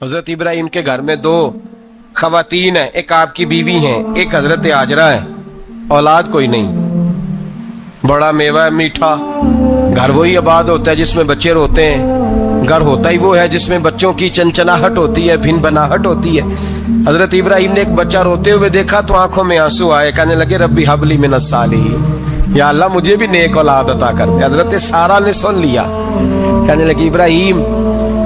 हजरत इब्राहिम के घर में दो खवातीन हैं, एक आपकी बीवी हैं, एक हजरत हाजरा है। औलाद कोई नहीं, बड़ा मेवा है मीठा। घर वही आबाद होता है जिसमें बच्चे रोते हैं, घर होता ही वो है जिसमें बच्चों की चंचनाहट होती है, भिन बनाहट होती है। हजरत इब्राहिम ने एक बच्चा रोते हुए देखा तो आंखों में आंसू आए, कहने लगे रब्बी हबली मिनस सालिहीन, या अल्लाह मुझे भी नेक औलाद अता कर दे। हजरत सारा ने सुन लिया, कहने लगी इब्राहिम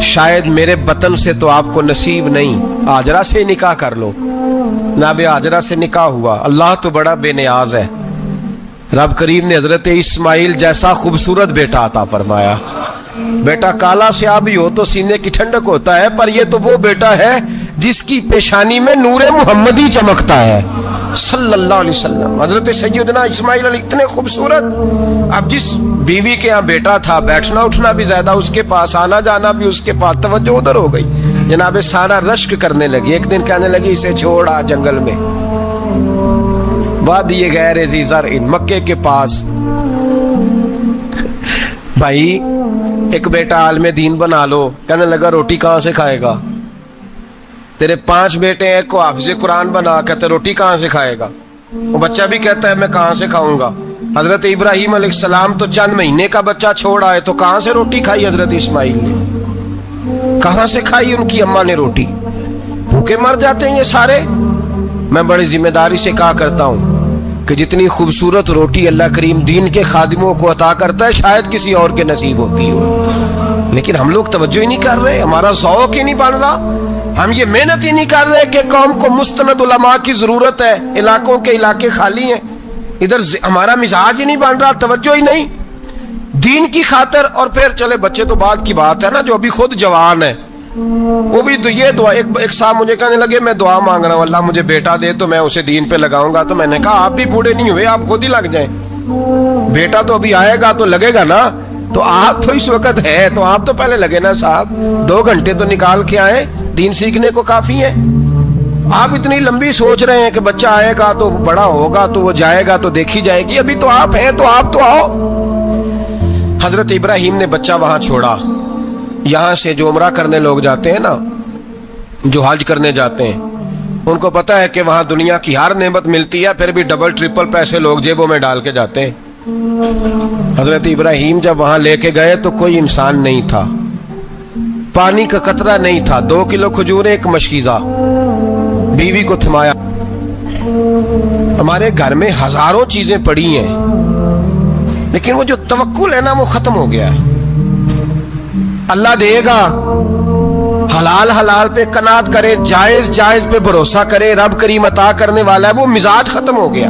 शायद मेरे बतन से तो आपको नसीब नहीं, हाजरा से निकाह कर लो। नाबे हाजरा से निकाह हुआ। अल्लाह तो बड़ा बेनियाज है, रब करीम ने हजरत इस्माइल जैसा खूबसूरत बेटा अता फरमाया। बेटा काला स्याह भी हो तो सीने की ठंडक होता है, पर ये तो वो बेटा है जिसकी पेशानी में नूरे मुहम्मदी चमकता है सल्लल्लाहु अलैहि वसल्लम। हजरत सैयदना इस्माइल इतने खूबसूरत। अब जिस बीवी के यहाँ बेटा था, बैठना उठना भी ज्यादा उसके पास, आना जाना भी उसके पास, तवज्जो उधर हो गई। जनाबे सारा रश्क करने लगी। एक दिन कहने लगी इसे छोड़ आ जंगल में, वादी गैर ज़ीज़र इन मक्के के पास। भाई एक बेटा आलमे दीन बना लो। कहने लगा रोटी कहाँ से खाएगा? तेरे 5 बेटे हैं, को हाफिज़े कुरान बना, कहते रोटी कहाँ से खाएगा? वो बच्चा भी कहता है मैं कहाँ से खाऊंगा। हजरत इब्राहिम अलैहिस्सलाम तो चंद महीने का बच्चा छोड़ आए, तो कहाँ से रोटी खाई हजरत इस्माइल ने? कहाँ से खाई उनकी अम्मा ने रोटी? भूखे मर जाते हैं ये सारे। मैं बड़ी जिम्मेदारी से कहा करता हूँ कि जितनी खूबसूरत रोटी अल्लाह करीम दीन के खादिमों को अता करता है शायद किसी और के नसीब होती हो, लेकिन हम लोग तवज्जो ही नहीं कर रहे, हमारा शौक ही नहीं बन रहा, हम ये मेहनत ही नहीं कर रहे कि कौम को मुस्तनद उलमा की जरूरत है। इलाकों के इलाके खाली हैं, इधर हमारा मिजाज ही नहीं बन रहा, तवज्जो ही नहीं दीन की खातर। और फिर चले बच्चे तो बात की बात है ना, जो अभी खुद जवान है वो भी तो ये दुआ। एक साहब मुझे कहने लगे मैं दुआ मांग रहा हूँ अल्लाह मुझे बेटा दे तो मैं उसे दीन पे लगाऊंगा। तो मैंने कहा आप भी बूढ़े नहीं हुए, आप खुद ही लग जाएं। बेटा तो अभी आएगा तो लगेगा ना, तो आप तो इस वक्त है तो आप तो पहले लगे ना साहब। 2 घंटे तो निकाल के आए, दीन सीखने को काफी है। आप इतनी लंबी सोच रहे हैं कि बच्चा आएगा तो बड़ा होगा तो वो जाएगा तो देखी जाएगी, अभी तो आप हैं तो आप तो आओ। हजरत इब्राहिम ने बच्चा वहां छोड़ा। यहां से जो उम्रा करने लोग जाते हैं ना, जो हज करने जाते हैं, उनको पता है कि वहां दुनिया की हर नेमत मिलती है, फिर भी डबल ट्रिपल पैसे लोग जेबों में डाल के जाते हैं। हजरत इब्राहिम जब वहां लेके गए तो कोई इंसान नहीं था, पानी का कतरा नहीं था, 2 किलो खजूरें, एक मशकीजा। बीवी को थमाया। हमारे घर में हजारों चीजें पड़ी हैं, लेकिन वो जो तवक्कुल है ना वो खत्म हो गया है। अल्लाह देगा, हलाल हलाल पे कनात करे, जायज जायज पे भरोसा करे, रब करीम अता करने वाला है, वो मिजाज खत्म हो गया।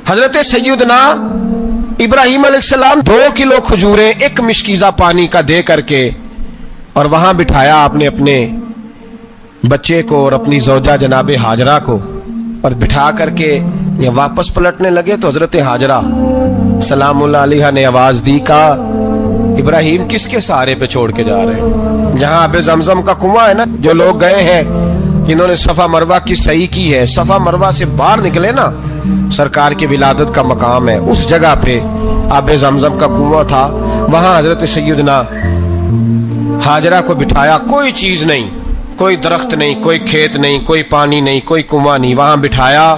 हजरत सैयदना इब्राहिम अलैहिस्सलाम 2 किलो खजूरें, एक मिशकीजा पानी का दे करके, और वहां बिठाया आपने अपने बच्चे को और अपनी ज़ौजा जनाबे हाजरा को, और बिठा करके ये वापस पलटने लगे तो हजरत हाजरा सलामुल्लाह अलैहा ने आवाज दी, कहा इब्राहिम किसके सहारे पे छोड़ के जा रहे हैं? जहां अबे जमजम का कुआं है ना, जो लोग गए हैं जिन्होंने सफा मरवा की सही की है, सफा मरवा से बाहर निकले ना, सरकार की विलादत का मकाम है, उस जगह पे अबे जमजम का कुआं था। वहां हजरत सैयदना हाजरा को बिठाया, कोई चीज नहीं, कोई दरख्त नहीं, कोई खेत नहीं, कोई पानी नहीं, कोई कुआं नहीं, वहां बिठाया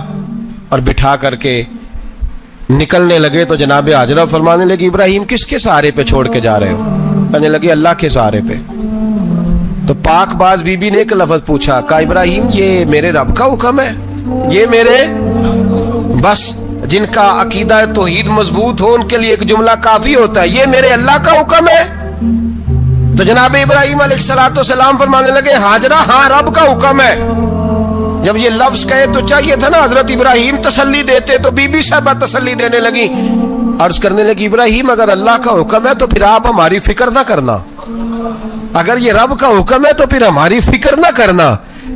और बिठा करके निकलने लगे तो जनाबे हाजरा फरमाने लगी इब्राहिम किसके सहारे पे छोड़ के जा रहे हो? कहने लगे अल्लाह के सहारे पे। तो पाकबाज बीबी ने एक लफ्ज पूछा, कहा इब्राहिम ये मेरे रब का हुक्म है, ये मेरे बस जिनका अकीदा तौहीद मजबूत हो उनके लिए एक जुमला काफी होता है, ये मेरे अल्लाह का हुक्म है? तो जनाब इब्राहिम अलैहिस्सलाम फरमाने लगे हाजरा हाँ रब का हुक्म है। जब ये लफ्ज कहे तो चाहिए था ना हजरत इब्राहिम तसल्ली देते, तो बीबी साहबा तसल्ली देने लगी, अर्ज करने लगी इब्राहिम अगर अल्लाह का हुक्म है तो फिर आप हमारी फिक्र ना करना, अगर ये रब का हुक्म है तो फिर हमारी फिक्र ना करना,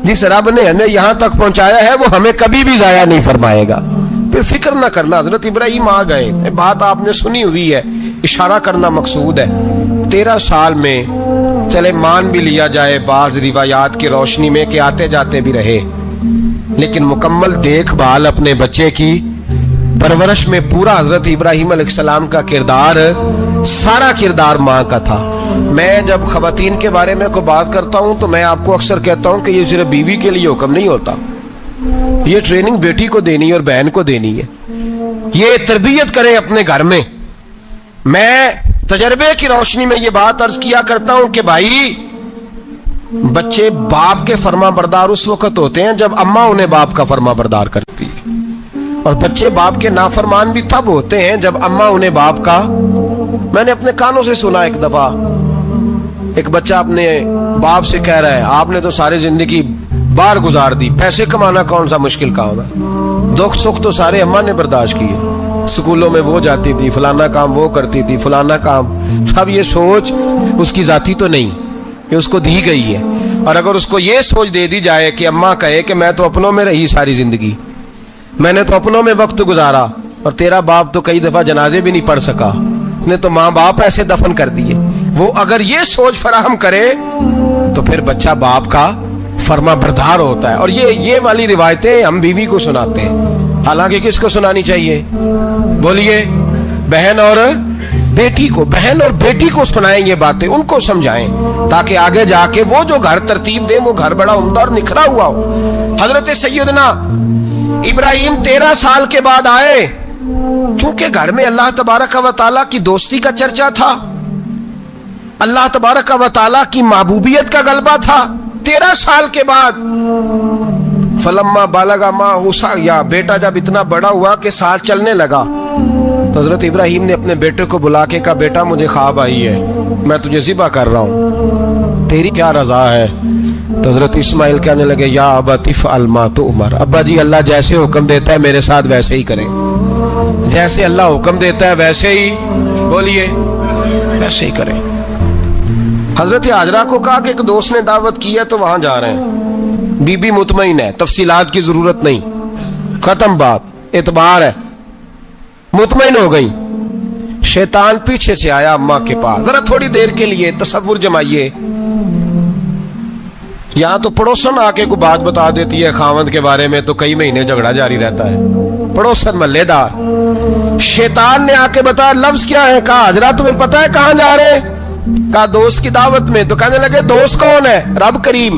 जिस रब ने हमें यहां तक पहुंचाया है वो हमें कभी भी जाया नहीं फरमाएगा, फिर फिक्र ना करना। हजरत इब्राहिम आ गए, बात आपने सुनी हुई है, इशारा करना मकसूद है। 13 साल में चले मान भी लिया जाए बाज रिवायात की रोशनी में कि आते जाते भी रहे, लेकिन मुकम्मल देखभाल अपने बच्चे की परवरिश में पूरा हजरत इब्राहिम अलैहिस्सलाम का किरदार सारा किरदार माँ का था। मैं जब खवातीन के बारे में कोई बात करता हूँ तो मैं आपको अक्सर कहता हूँ कि ये सिर्फ बीवी के लिए हुक्म नहीं होता, ये ट्रेनिंग बेटी को देनी है और बहन को देनी है। ये तरबियत करें अपने घर में। मैं तजर्बे की रोशनी में ये बात अर्ज किया करता हूं कि भाई बच्चे बाप के फर्मा बरदार उस वक्त होते हैं जब अम्मा उन्हें बाप का फर्मा बरदार करती है, और बच्चे बाप के नाफरमान भी तब होते हैं जब अम्मा उन्हें बाप का। मैंने अपने कानों से सुना एक दफा एक बच्चा अपने बाप से कह रहा है, आपने तो सारी जिंदगी बाहर गुजार दी, पैसे कमाना कौन सा मुश्किल काम है, दुख सुख तो सारे अम्मा ने बर्दाश्त किए, स्कूलों में वो जाती थी, फलाना काम वो करती थी, फलाना काम। अब ये सोच उसकी जाती तो नहीं, ये उसको दी गई है। और अगर उसको ये सोच दे दी जाए कि अम्मा कहे कि मैं तो अपनों में रही सारी जिंदगी, मैंने तो अपनों में वक्त गुजारा, और तेरा बाप तो कई दफा जनाजे भी नहीं पढ़ सका, उसने तो माँ बाप ऐसे दफन कर दिए, वो अगर ये सोच फराहम करे तो फिर बच्चा बाप का फर्मा बरदार होता है। और ये वाली रिवायतें हम बीवी को सुनाते हैं, हालांकि किसको सुनानी चाहिए? बोलिए, बहन और बेटी को। बहन और बेटी को सुनाएं ये बातें, उनको समझाएं, ताकि आगे जाके वो जो घर तरतीब दे वो घर बड़ा उम्दा और निखरा हुआ हो। हजरत सैयदना इब्राहिम 13 साल के बाद आए, चूंकि घर में अल्लाह तबारक व तआला की दोस्ती का चर्चा था, अल्लाह तबारक व तआला की महबूबियत का गलबा था। 13 साल के बाद फलम्मा बालगा मा हुसा, या बेटा जब इतना बड़ा हुआ कि साथ चलने लगा, तो हजरत इब्राहिम ने अपने बेटे को बुला के कहा, बेटा मुझे ख्वाब आई है, मैं तुझे ज़िबा कर रहा हूँ, तेरी क्या रजा है? तो हजरत इस्माइल कहने लगे, या अबती फ़अल मा तुअमर, अब्बा जी अल्लाह जैसे हुक्म देता है मेरे साथ वैसे ही करें, जैसे अल्लाह हुक्म देता है वैसे ही, बोलिए, वैसे ही करें। हजरत हाजरा को कहा कि एक दोस्त ने दावत की है तो वहां जा रहे हैं, बीबी मुतमईन है, तफसीलात की जरूरत नहीं, खत्म बात, एतबार है, मुतमईन हो गई। शैतान पीछे से आया अम्मा के पास, जरा थोड़ी देर के लिए तसव्वुर जमाइए, यहां तो पड़ोसन आके कोई बात बता देती है खावंद के बारे में तो कई महीने झगड़ा जारी रहता है, पड़ोसन मल्लेदार। शैतान ने आके बताया, लफ्ज क्या है? कहा, हाजरा तुम्हें पता है कहां जा रहे हैं? कहा, दोस्त की दावत में। तो कहने लगे, दोस्त कौन है? रब करीम।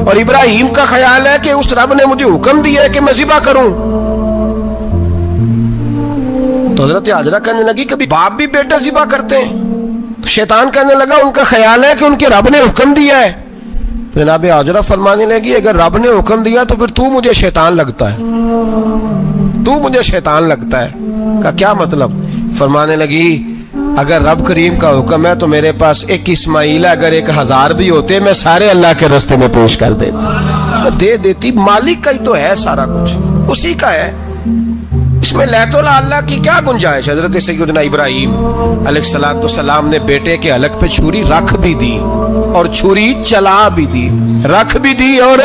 और इब्राहिम का ख्याल है कि उस रब ने मुझे हुक्म दिया है कि मैं ज़िबा करूं। तो हजरत हाजरा कहने लगी, कभी बाप भी बेटा ज़िबा करते हैं? तो शैतान कहने लगा, उनका ख्याल है कि उनके रब ने हुक्म दिया है। तो जनाब हाजरा फरमाने लगी, अगर रब ने हुक्म दिया तो फिर तू मुझे शैतान लगता है, तू मुझे शैतान लगता है। का क्या मतलब? फरमाने लगी, अगर रब करीम का हुक्म है तो मेरे पास एक इस्माइल है, अगर 1000 भी होते मैं सारे अल्लाह के रास्ते में पेश कर दे देती। मालिक का ही तो है सारा कुछ, उसी का है, इसमें लैतुल अल्लाह की क्या गुंजाइश? हजरत सैयदना इब्राहिम अलैहिस्सलाम ने बेटे के हलक पे छुरी रख भी दी और छुरी चला भी दी, रख भी दी, और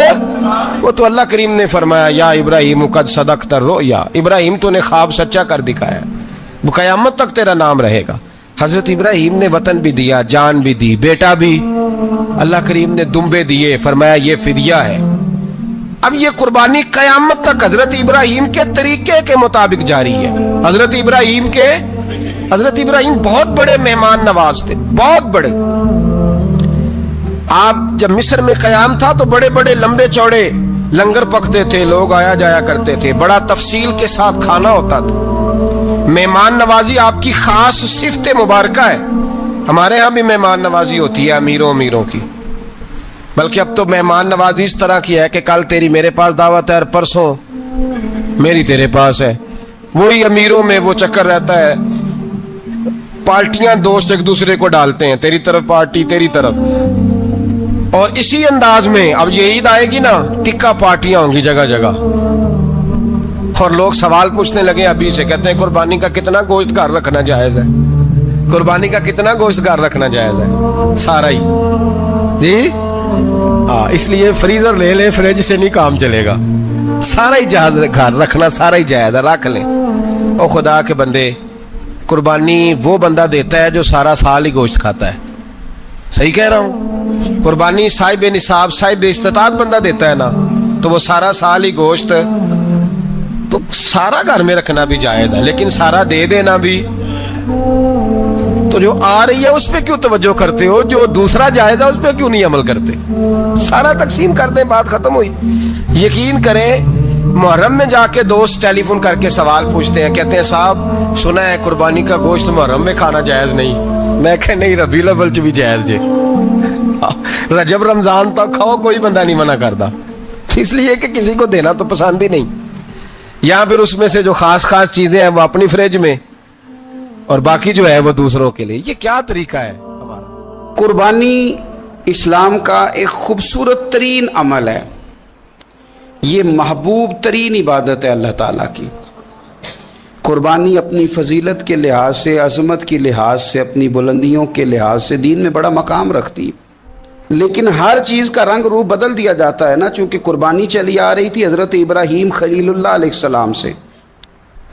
वो तो अल्लाह करीम ने फरमाया, या इब्राहिम कद सदक़्ता रुया, इब्राहिम तूने ख्वाब सच्चा कर दिखाया, वो क़यामत तक तेरा नाम रहेगा। हजरत इब्राहिम ने वतन भी दिया, जान भी दी, बेटा भी, अल्लाह करीम ने दुम्बे दिए, फरमाया ये फिदिया है। अब ये कुर्बानी कयामत तक हजरत इब्राहिम के तरीके के मुताबिक जारी है। हजरत इब्राहिम बहुत बड़े मेहमान नवाज थे, बहुत बड़े। आप जब मिस्र में कयाम था तो बड़े बड़े लंबे चौड़े लंगर पकते थे, लोग आया जाया करते थे, बड़ा तफसील के साथ खाना होता था। मेहमान नवाजी आपकी खास सिफत मुबारका है। हमारे यहाँ भी मेहमान नवाजी होती है अमीरों की, बल्कि अब तो मेहमान नवाजी इस तरह की है कि कल तेरी मेरे पास दावत है और परसों मेरी तेरे पास है। वही अमीरों में वो चक्कर रहता है, पार्टियां दोस्त एक दूसरे को डालते हैं, तेरी तरफ पार्टी तेरी तरफ। और इसी अंदाज में अब ये ईद आएगी ना, टिक्का पार्टियां होंगी जगह जगह, और लोग सवाल पूछने लगे अभी से, कहते हैं कुर्बानी का कितना गोश्त घर रखना जायज है? कुर्बानी का कितना गोश्त घर रखना जायज है? सारा ही जी, हाँ, इसलिए फ्रीजर ले ले, फ्रिज से नहीं काम चलेगा, सारा ही जहाज घर रखना सारा ही जायज है, रख ले। ओ खुदा के बंदे, कुर्बानी वो बंदा देता है जो सारा साल ही गोश्त खाता है, सही कह रहा हूं? कुर्बानी साहिब निसाब, साहिब इस्तिताअत बंदा देता है ना, तो वो सारा साल ही गोश्त, तो सारा घर में रखना भी जायज है, लेकिन सारा दे देना भी تو جو آ رہی ہے اس پہ کیوں توجہ کرتے ہو؟ جو دوسرا جائز ہے اس پہ کیوں نہیں عمل کرتے؟ سارا تقسیم کر دیں، بات ختم ہوئی۔ یقین کریں محرم میں جا کے دوست ٹیلی فون کر کے سوال پوچھتے ہیں، کہتے ہیں صاحب سنا ہے قربانی کا گوشت محرم میں کھانا جائز نہیں۔ میں کہ نہیں، ربیع الاول چ بھی جائز جے، رجب رمضان تک کھاؤ، کوئی بندہ نہیں منع کرتا، اس لیے کہ کسی کو دینا تو پسند ہی نہیں، یا پھر اس میں سے جو خاص خاص چیزیں ہیں وہ اپنی فریج میں اور باقی جو ہے وہ دوسروں کے لیے۔ یہ کیا طریقہ ہے ہمارا؟ قربانی اسلام کا ایک خوبصورت ترین عمل ہے، یہ محبوب ترین عبادت ہے اللہ تعالیٰ کی۔ قربانی اپنی فضیلت کے لحاظ سے، عظمت کے لحاظ سے، اپنی بلندیوں کے لحاظ سے دین میں بڑا مقام رکھتی ہے، لیکن ہر چیز کا رنگ روپ بدل دیا جاتا ہے نا، چونکہ قربانی چلی آ رہی تھی حضرت ابراہیم خلیل اللہ علیہ السلام سے،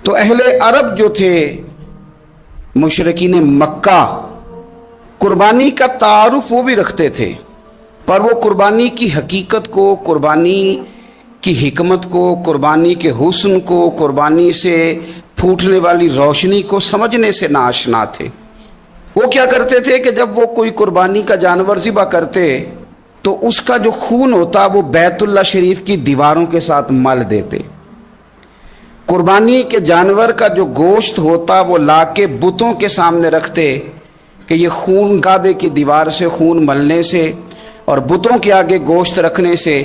تو اہل عرب جو تھے مشرکین مکہ قربانی کا تعارف وہ بھی رکھتے تھے، پر وہ قربانی کی حقیقت کو، قربانی کی حکمت کو، قربانی کے حسن کو، قربانی سے پھوٹنے والی روشنی کو سمجھنے سے ناآشنا تھے۔ وہ کیا کرتے تھے کہ جب وہ کوئی قربانی کا جانور ذبح کرتے تو اس کا جو خون ہوتا وہ بیت اللہ شریف کی دیواروں کے ساتھ مل دیتے۔ قربانی کے جانور کا جو گوشت ہوتا وہ لا کے بتوں کے سامنے رکھتے کہ یہ خون کعبے کی دیوار سے خون ملنے سے اور بتوں کے آگے گوشت رکھنے سے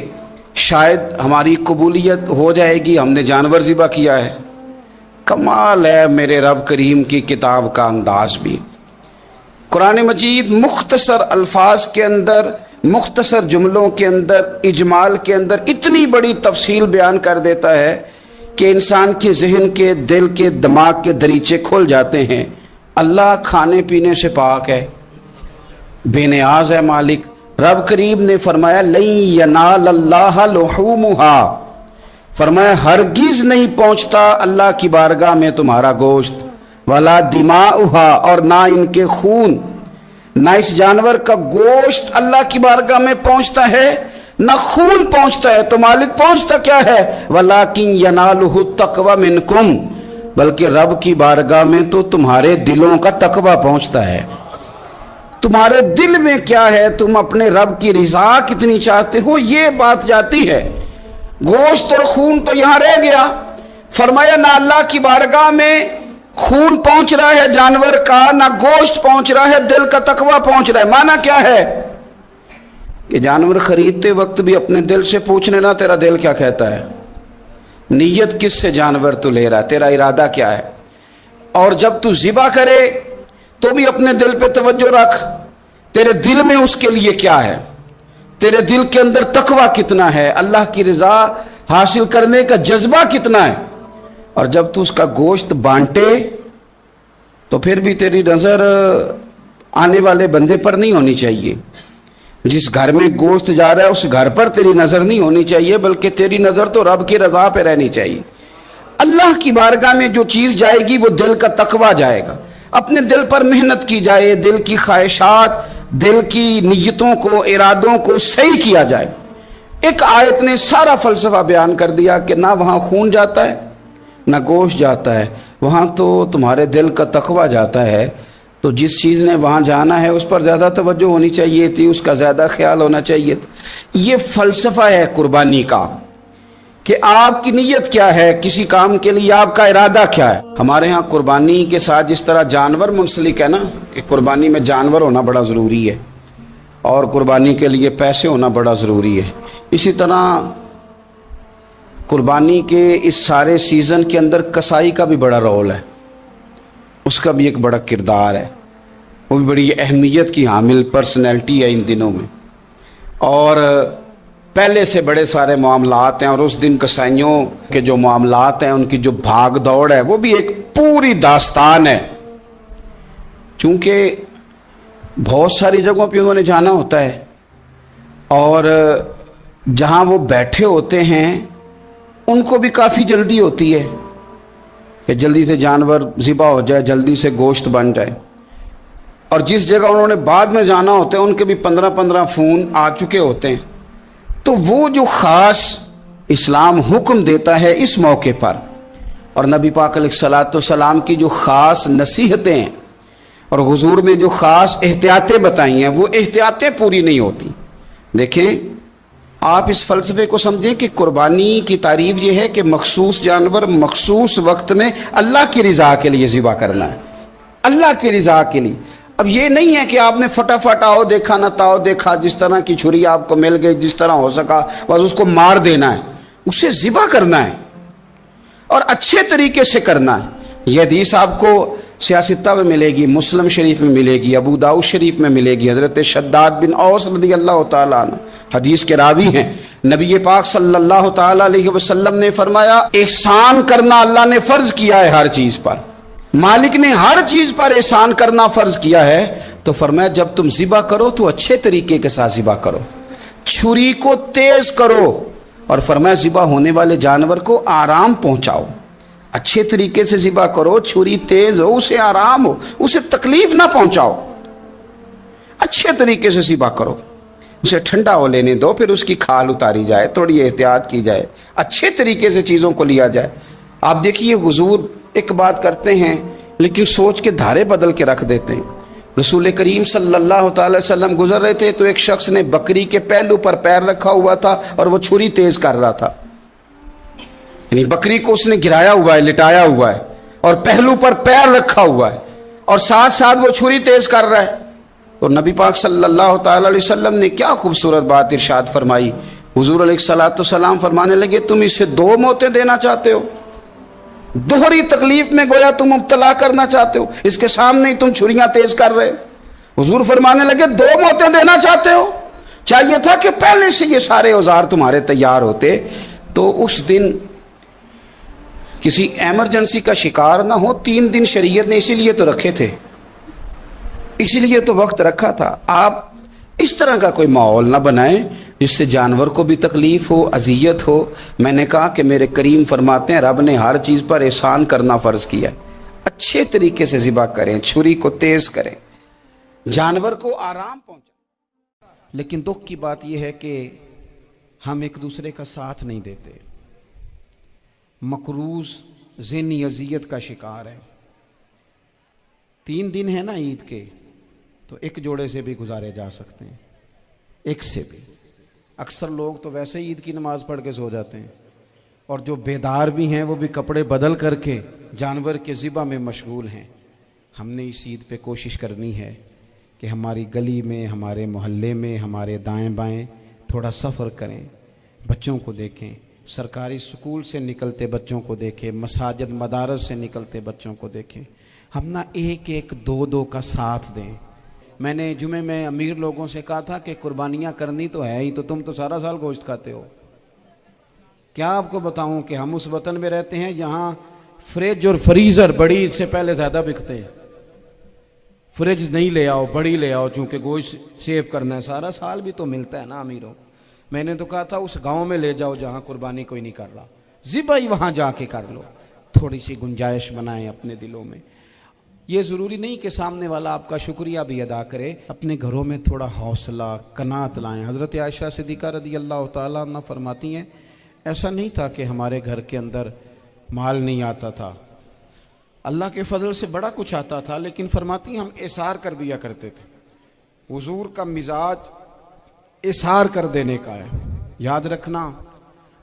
شاید ہماری قبولیت ہو جائے گی، ہم نے جانور ذبح کیا ہے۔ کمال ہے میرے رب کریم کی کتاب کا انداز بھی۔ قرآن مجید مختصر الفاظ کے اندر، مختصر جملوں کے اندر، اجمال کے اندر اتنی بڑی تفصیل بیان کر دیتا ہے کہ انسان کے ذہن کے، دل کے، دماغ کے دریچے کھل جاتے ہیں۔ اللہ کھانے پینے سے پاک ہے، بے نیاز ہے مالک۔ رب کریم نے فرمایا لن ینال اللہ لحومها، فرمایا ہرگز نہیں پہنچتا اللہ کی بارگاہ میں تمہارا گوشت، ولا دماؤها، اور نہ ان کے خون، نہ اس جانور کا گوشت اللہ کی بارگاہ میں پہنچتا ہے، نہ خون پہنچتا ہے، تو مالک پہنچتا کیا ہے؟ وَلَٰكِن يَنَالُهُ التَّقْوَىٰ مِنْكُمْ، بلکہ رب کی بارگاہ میں تو تمہارے دلوں کا تقویٰ پہنچتا ہے۔ تمہارے دل میں کیا ہے، تم اپنے رب کی رضا کتنی چاہتے ہو، یہ بات جاتی ہے۔ گوشت اور خون تو یہاں رہ گیا، فرمایا نہ اللہ کی بارگاہ میں خون پہنچ رہا ہے جانور کا، نہ گوشت پہنچ رہا ہے، دل کا تقویٰ پہنچ رہا ہے۔ معنی کیا ہے کہ جانور خریدتے وقت بھی اپنے دل سے پوچھنے نا تیرا دل کیا کہتا ہے، نیت کس سے جانور تو لے رہا ہے، تیرا ارادہ کیا ہے، اور جب تو ذبح کرے تو بھی اپنے دل پہ توجہ رکھ، تیرے دل میں اس کے لیے کیا ہے، تیرے دل کے اندر تقویٰ کتنا ہے، اللہ کی رضا حاصل کرنے کا جذبہ کتنا ہے۔ اور جب تو اس کا گوشت بانٹے تو پھر بھی تیری نظر آنے والے بندے پر نہیں ہونی چاہیے، جس گھر میں گوشت جا رہا ہے اس گھر پر تیری نظر نہیں ہونی چاہیے، بلکہ تیری نظر تو رب کی رضا پہ رہنی چاہیے۔ اللہ کی بارگاہ میں جو چیز جائے گی وہ دل کا تقویٰ جائے گا، اپنے دل پر محنت کی جائے، دل کی خواہشات، دل کی نیتوں کو، ارادوں کو صحیح کیا جائے۔ ایک آیت نے سارا فلسفہ بیان کر دیا کہ نہ وہاں خون جاتا ہے نہ گوشت جاتا ہے، وہاں تو تمہارے دل کا تقویٰ جاتا ہے، تو جس چیز نے وہاں جانا ہے اس پر زیادہ توجہ ہونی چاہیے تھی، اس کا زیادہ خیال ہونا چاہیے تھا۔ یہ فلسفہ ہے قربانی کا کہ آپ کی نیت کیا ہے، کسی کام کے لیے آپ کا ارادہ کیا ہے۔ ہمارے ہاں قربانی کے ساتھ جس طرح جانور منسلک ہے نا، کہ قربانی میں جانور ہونا بڑا ضروری ہے اور قربانی کے لیے پیسے ہونا بڑا ضروری ہے، اسی طرح قربانی کے اس سارے سیزن کے اندر کسائی کا بھی بڑا رول ہے، اس کا بھی ایک بڑا کردار ہے، وہ بھی بڑی اہمیت کی حامل پرسنالٹی ہے ان دنوں میں، اور پہلے سے بڑے سارے معاملات ہیں، اور اس دن کسائیوں کے جو معاملات ہیں ان کی جو بھاگ دوڑ ہے وہ بھی ایک پوری داستان ہے، چونکہ بہت ساری جگہوں پہ انہوں نے جانا ہوتا ہے، اور جہاں وہ بیٹھے ہوتے ہیں ان کو بھی کافی جلدی ہوتی ہے کہ جلدی سے جانور ذبح ہو جائے، جلدی سے گوشت بن جائے، اور جس جگہ انہوں نے بعد میں جانا ہوتا ہے ان کے بھی 15 فون آ چکے ہوتے ہیں، تو وہ جو خاص اسلام حکم دیتا ہے اس موقع پر، اور نبی پاک علیہ الصلوۃ والسلام کی جو خاص نصیحتیں ہیں اور हुजूर ने जो ख़ास एहतियातें बताई हैं वो एहतियातें पूरी नहीं होती। देखें, आप इस फ़लसफ़े को समझें कि कुर्बानी की तारीफ़ ये है कि मखसूस जानवर मखसूस वक्त में अल्लाह की रज़ा के लिए ज़िबा करना है, अल्लाह की रज़ा के लिए। अब ये नहीं है कि आपने फटाफट आओ देखा ना ताओ देखा, जिस तरह की छुरी आपको मिल गई, जिस तरह हो सका बस उसको मार देना है, उसे ज़िबा करना है और अच्छे तरीके से करना है। यह हदीस आपको सियासित्ता में मिलेगी, मुस्लिम शरीफ में मिलेगी, अबू दाऊद शरीफ में मिलेगी। हज़रत शद्दाद बिन औस रज़ी अल्लाह तआला अन्हु हदीस के रावी हैं। नबी पाक सल्लल्लाहु तआला अलैहि वसल्लम ने फरमाया, एहसान करना अल्लाह ने फ़र्ज किया है हर चीज़ पर, मालिक ने हर चीज़ पर एहसान करना फ़र्ज किया है। तो फरमाया जब तुम ज़िबा करो तो अच्छे तरीके के साथ ज़िबा करो, छुरी को तेज करो और फरमाया ज़िबा होने वाले जानवर को आराम पहुंचाओ। अच्छे तरीके से ज़िबा करो, छुरी तेज हो, उसे आराम हो, उसे तकलीफ ना पहुंचाओ, अच्छे तरीके से ज़िबा करो, उसे ठंडा हो लेने दो, फिर उसकी खाल उतारी जाए, थोड़ी एहतियात की जाए, अच्छे तरीके से चीज़ों को लिया जाए। आप देखिए हुजूर एक बात करते हैं लेकिन सोच के धारे बदल के रख देते हैं। रसूल करीम सल्लल्लाहु अलैहि वसल्लम गुजर रहे थे तो एक शख्स ने बकरी के पहलू पर पैर रखा हुआ था और वो छुरी तेज कर रहा था, यानी बकरी को उसने गिराया हुआ है, लिटाया हुआ है और पहलू पर पैर रखा हुआ है और साथ साथ वो छुरी तेज कर रहा है। तो नबी पाक सल्लल्लाहु अलैहि वसल्लम ने क्या खूबसूरत बात इरशाद फरमाई। हुजूर अलैहिस्सलातु वस्सलाम फरमाने लगे, तुम इसे दो मौतें देना चाहते हो, दोहरी तकलीफ में गोया तुम मुब्तला करना चाहते हो, इसके सामने ही तुम छुरियां तेज कर रहे हो। हुजूर फरमाने लगे, दो मौतें देना चाहते हो, चाहिए था कि पहले से ये सारे औजार तुम्हारे तैयार होते तो उस दिन किसी एमरजेंसी का शिकार ना हो। 3 दिन शरीयत ने इसीलिए तो रखे थे, इसीलिए तो वक्त रखा था। आप इस तरह का कोई माहौल ना बनाएं जिससे जानवर को भी तकलीफ हो, अजियत हो। मैंने कहा कि मेरे करीम फरमाते हैं रब ने हर चीज़ पर एहसान करना फ़र्ज किया है। अच्छे तरीके से ज़िबा करें, छुरी को तेज़ करें, जानवर को आराम पहुंचाएं। लेकिन दुख की बात यह है कि हम एक दूसरे का साथ नहीं देते, मकरूज ज़हनी अजियत का शिकार है। 3 दिन है ना ईद के, तो एक जोड़े से भी गुजारे जा सकते हैं, एक से भी। अक्सर लोग तो वैसे ही ईद की नमाज़ पढ़ के सो जाते हैं और जो बेदार भी हैं वो भी कपड़े बदल करके जानवर के ज़िबा में मशगूल हैं। हमने इस ईद पे कोशिश करनी है कि हमारी गली में, हमारे मोहल्ले में, हमारे दाएं बाएं थोड़ा सफ़र करें, बच्चों को देखें, सरकारी स्कूल से निकलते बच्चों को देखें, मसाजिद मदारस से निकलते बच्चों को देखें। हम ना एक एक दो दो का साथ दें। मैंने जुमे में अमीर लोगों से कहा था कि कुर्बानियाँ करनी तो है ही, तो तुम तो सारा साल गोश्त खाते हो। क्या आपको बताऊं कि हम उस वतन में रहते हैं जहाँ फ्रिज और फ्रीज़र बड़ी इससे पहले ज़्यादा बिकते हैं। फ्रिज नहीं ले आओ, बड़ी ले आओ, चूँकि गोश्त सेव करना है, सारा साल भी तो मिलता है ना अमीरों। मैंने तो कहा था उस गांव में ले जाओ जहाँ कुर्बानी कोई नहीं कर रहा, ज़िबा ही वहाँ जाके कर लो। थोड़ी सी गुंजाइश बनाएं अपने दिलों में। ये ज़रूरी नहीं कि सामने वाला आपका शुक्रिया भी अदा करे, अपने घरों में थोड़ा हौसला कनात लाएं। हज़रत आयशा सिद्दीक़ा रज़ी अल्लाह तआला अन्हा फरमाती हैं, ऐसा नहीं था कि हमारे घर के अंदर माल नहीं आता था, अल्लाह के फजल से बड़ा कुछ आता था, लेकिन फरमाती हम एसार कर दिया करते थे। हुजूर का मिजाज एसार कर देने का है। याद रखना,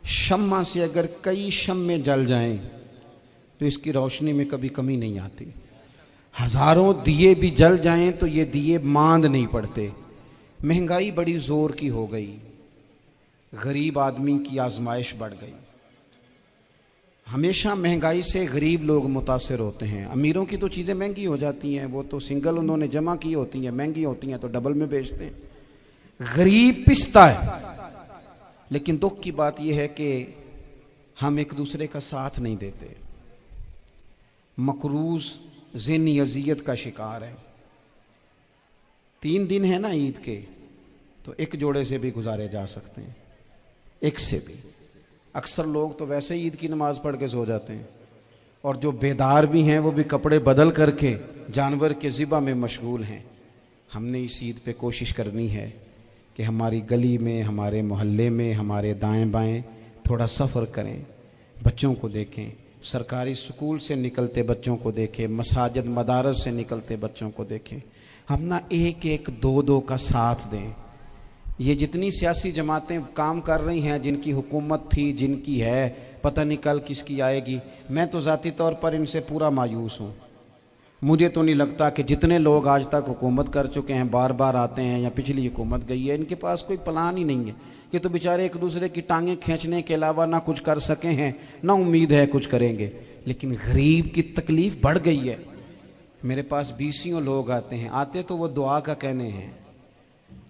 शम्मा से अगर कई शम्में जल जाएं तो इसकी रोशनी में कभी कमी नहीं आती। हज़ारों दिए भी जल जाएं तो ये दिए मांद नहीं पड़ते। महंगाई बड़ी ज़ोर की हो गई, गरीब आदमी की आजमाइश बढ़ गई। हमेशा महंगाई से गरीब लोग मुतासिर होते हैं। अमीरों की तो चीज़ें महंगी हो जाती हैं, वो तो सिंगल उन्होंने जमा की होती हैं, महंगी होती हैं तो डबल में बेचते हैं। गरीब पिसता है। लेकिन दुख की बात यह है कि हम एक दूसरे का साथ नहीं देते, मकरूज ज़हनी अजियत का शिकार है। 3 दिन है ना ईद के, तो एक जोड़े से भी गुजारे जा सकते हैं, एक से भी। अक्सर लोग तो वैसे ही ईद की नमाज़ पढ़ के सो जाते हैं और जो बेदार भी हैं वो भी कपड़े बदल करके जानवर के ज़िबा में मशगूल हैं। हमने इस ईद पे कोशिश करनी है कि हमारी गली में, हमारे मोहल्ले में, हमारे दाएं बाएं थोड़ा सफ़र करें, बच्चों को देखें, सरकारी स्कूल से निकलते बच्चों को देखें, मसाजिद मदारस से निकलते बच्चों को देखें, हम ना एक एक दो दो का साथ दें। ये जितनी सियासी जमातें काम कर रही हैं, जिनकी हुकूमत थी, जिनकी है, पता नहीं कल किसकी आएगी, मैं तो ज़ाती तौर पर इनसे पूरा मायूस हूँ। मुझे तो नहीं लगता कि जितने लोग आज तक हुकूमत कर चुके हैं, बार बार आते हैं या पिछली हुकूमत गई है, इनके पास कोई प्लान ही नहीं है। ये तो बेचारे एक दूसरे की टांगें खींचने के अलावा ना कुछ कर सके हैं, ना उम्मीद है कुछ करेंगे। लेकिन गरीब की तकलीफ़ बढ़ गई है। मेरे पास 20 लोग आते हैं, आते तो वो दुआ का कहने हैं,